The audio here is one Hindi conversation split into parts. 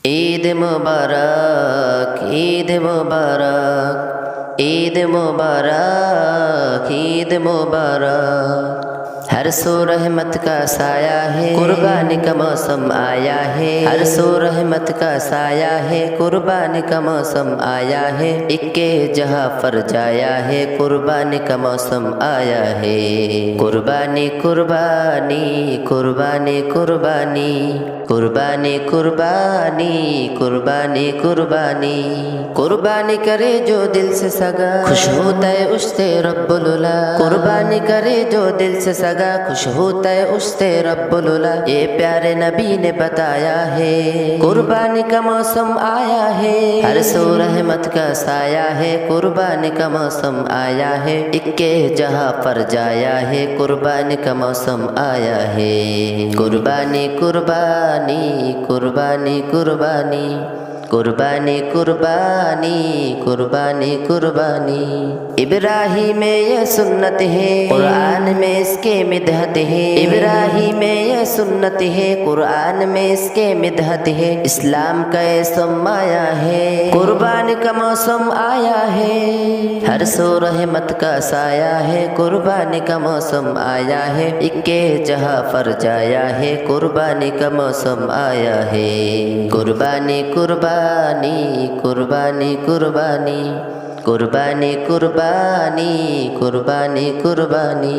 ঈদ মুবারক, ঈদ মুবারক, ঈদ मुबारक, ईद मुबारक। हर सो रहमत का साया है, कुर्बानी का मौसम आया है। हर सो रहमत का साया है, कुर्बानी का मौसम आया है। इक्के जहां पर जाया है, कुर्बानी का मौसम आया है। कुर्बानी कुर्बानी कुर्बानी कुर्बानी कुर्बानी कुर्बानी कुर्बानी कुर्बानी कुर्बानी करे जो दिल से सगा, खुश होता है उससे रब्बुल उला। कुर्बानी करे जो दिल से सगा, खुश होता है उससे रब्बुल उला। ये प्यारे नबी ने बताया है, कुर्बानी का मौसम आया है। हर सो रहमत का साया है, कुर्बानी का मौसम आया है। इक्के जहां पर जाया है, कुर्बानी का मौसम आया है। कुर्बानी कुर्बानी कुर्बानी कुर्बानी कुर्बानी कुर्बानी कुर्बानी कुर्बानी। इब्राहीम में यह सुन्नत है, कुरान में इसके मिदहत है। इब्राहीम में यह सुन्नत है, कुरान में इसके मिदहत है। इस्लाम का ऐसम आया है, कुर्बानी का मौसम आया है। हर सो रहमत का साया है, कुर्बानी का मौसम आया है। इक्के जहां पर जाया है, कुर्बानी का मौसम आया है। कुर्बानी कुर्बानी कुर्बानी कुर्बानी कुर्बानी कुर्बानी कुर्बानी कुर्बानी।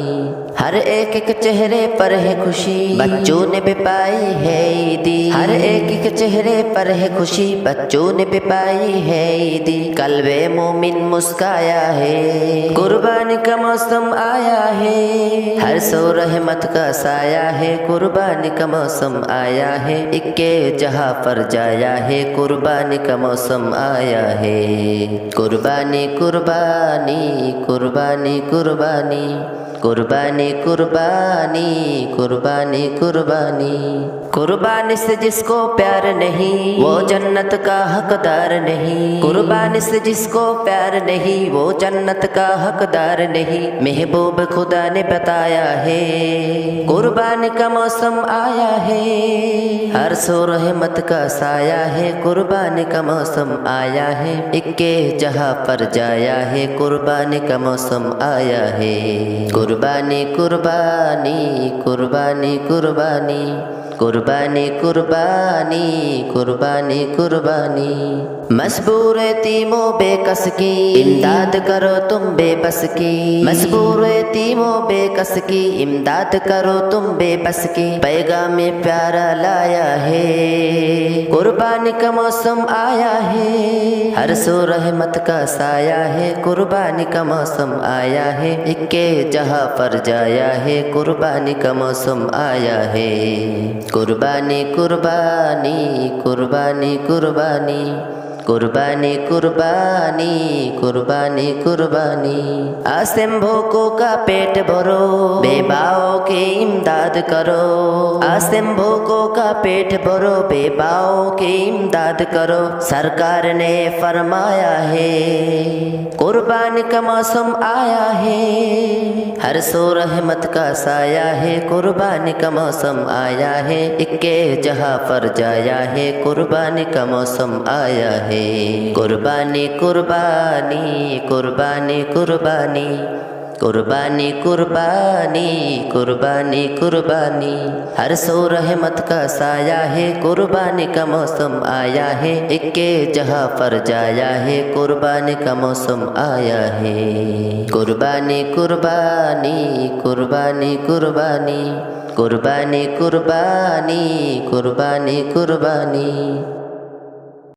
हर एक के चेहरे पर है खुशी, बच्चों ने भी पाई है ईदी। हर एक के चेहरे पर है खुशी, बच्चों ने भी पाई है ईदी। कल्बे मोमिन मुस्काया है, कुर्बानी का मौसम आया है। हर सो रहमत का साया है, कुर्बानी का मौसम आया है। इक्के जहां पर जाया है, कुर्बानी का मौसम आया है। कुर्बानी कुर्बानी कुर्बानी कुर्बानी कुर्बानी कुर्बानी कुर्बानी कुर्बानी। कुर्बानी से जिसको प्यार नहीं, वो जन्नत का हकदार नहीं। कुर्बानी से जिसको प्यार नहीं, वो जन्नत का हकदार नहीं। महबूब खुदा ने बताया है, कुर्बानी का मौसम आया है। हर सो रहमत का साया है, कुर्बानी का मौसम आया है। इक्के जहां पर जाया है, कुर्बानी का मौसम आया है। कुर्बानी कुर्बानी कुर्बानी कुर्बानी कुर्बानी कुर्बानी कुर्बानी कुर्बानी। मजबूर यतीमों बेकस की, इमदाद करो तुम बेबस की। मजबूर यतीमों बेकस की, इमदाद करो तुम बेबस की। पैगाम प्यारा लाया है, कुर्बानी का मौसम आया है। हर सो रहमत का साया है, कुर्बानी का मौसम आया है। इक्के जहां पर जाया है, कुर्बानी का मौसम आया है। कुर्बानी कुर्बानी कुर्बानी कुर्बानी कुर्बानी कुर्बानी कुर्बानी कुर्बानी। आसिम भूखों का पेट भरो, बेबाओं की इमदाद करो। आसिम भूखों का पेट भरो, बेबाओं की इमदाद करो। सरकार ने फरमाया है, कुर्बानी का मौसम आया है। हर सो रहमत का साया है, कुर्बानी का मौसम आया है। इक्के जहां पर जाया है, कुर्बानी का मौसम आया है। कुर्बानी कुर्बानी कुर्बानी कुर्बानी कुर्बानी कुर्बानी कुर्बानी कुर्बानी। हर सो रहमत का साया है, कुर्बानी का मौसम आया है। इक्के जहां पर जाया है, कुर्बानी का मौसम आया है। कुर्बानी कुर्बानी कुर्बानी कुर्बानी कुर्बानी कुर्बानी कुर्बानी कुर्बानी।